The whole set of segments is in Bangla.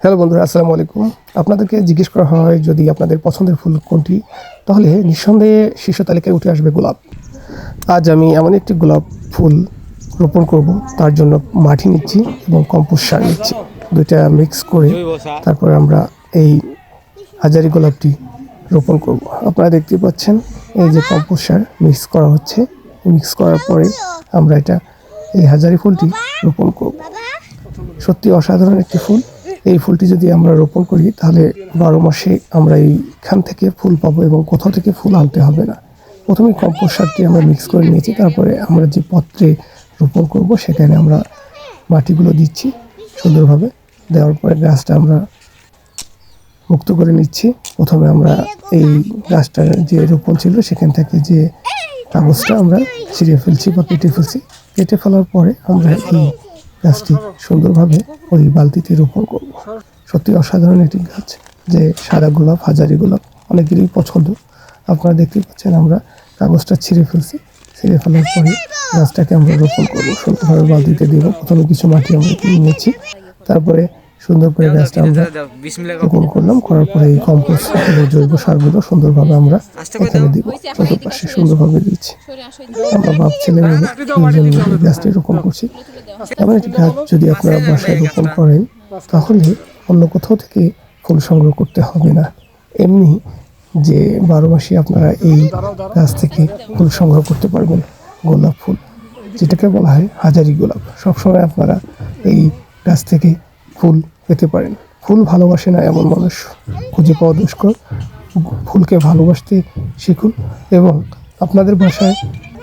হ্যালো বন্ধুরা, আসসালামু আলাইকুম। আপনাদেরকে জিজ্ঞেস করা হয় যদি আপনাদের পছন্দের ফুল কোনটি, তাহলে নিঃসন্দেহে শীর্ষ তালিকায় উঠে আসবে গোলাপ। আজ আমি এমন একটি গোলাপ ফুল রোপণ করব, তার জন্য মাটি নিচ্ছি এবং কম্পোস্ট সার নিচ্ছি। দুইটা মিক্স করে তারপর আমরা এই হাজারি গোলাপটি রোপণ করব। আপনারা দেখতে পাচ্ছেন এই যে কম্পোস্ট সার মিক্স করা হচ্ছে। মিক্স করার পরে আমরা এই হাজারি ফুলটি রোপণ করব। সত্যি অসাধারণ একটি ফুল। এই ফুলটি যদি আমরা রোপণ করি তাহলে 12 মাসে আমরা এইখান থেকে ফুল পাবো এবং কোথাও থেকে ফুল আনতে হবে না। প্রথমে কম্পোস্ট সারটি আমরা মিক্স করে নিয়েছি, তারপরে আমরা যে পাত্রে রোপণ করব সেখানে আমরা মাটিগুলো দিচ্ছি সুন্দরভাবে। দেওয়ার পরে গাছটা আমরা মুক্ত করে নিচ্ছি। প্রথমে আমরা এই গাছটার যে রোপণ ছিল সেখান থেকে যে কাগজটা আমরা ছিঁড়ে ফেলছি বা কেটে ফেলছি। কেটে ফেলার পরে আমরা এই গাছটি সুন্দরভাবে ওই বালতিতে রোপণ করব। সত্যি অসাধারণ একটি গাছ, যে সাদা গোলাপ, হাজারি গোলাপ অনেকেরই পছন্দ। আপনারা দেখতে পাচ্ছেন আমরা কাগজটা ছিঁড়ে ফেলছি। ছিঁড়ে ফেলার পরে গাছটাকে আমরা রোপণ করবো, সুন্দরভাবে বালতিতে দেবো। প্রথমে কিছু মাটি আমরা কিনে নিয়েছি, তারপরে সুন্দর করে গাছটা আমরা রোপণ করলাম। করার পরে এই কম্পোস্ট এবং জৈব সারগুলো সুন্দরভাবে আমরা এখানে দিব, চতুর্পাশে সুন্দরভাবে দিচ্ছি। আমরা বাপ ছেলে মিলে দুজন মিলে গাছটি রোপণ করছি। এমন একটি গাছ যদি আপনারা বাসায় রোপণ করেন তাহলে অন্য কোথাও থেকে ফুল সংগ্রহ করতে হবে না। এমনি যে 12 মাসে আপনারা এই গাছ থেকে ফুল সংগ্রহ করতে পারবেন। গোলাপ ফুল যেটাকে বলা হয় হাজারি গোলাপ, সবসময় আপনারা এই গাছ থেকে ফুল পেতে পারেন। ফুল ভালোবাসে না এমন মানুষ খুঁজে পাওয়া দুষ্কর। ফুলকে ভালোবাসতে শিখুন এবং আপনাদের বাসায়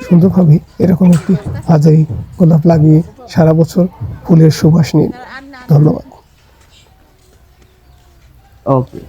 সুন্দরভাবে এরকম একটি হাজারি গোলাপ লাগিয়ে সারা বছর ফুলের সুবাস নিন। ধন্যবাদ। ওকে।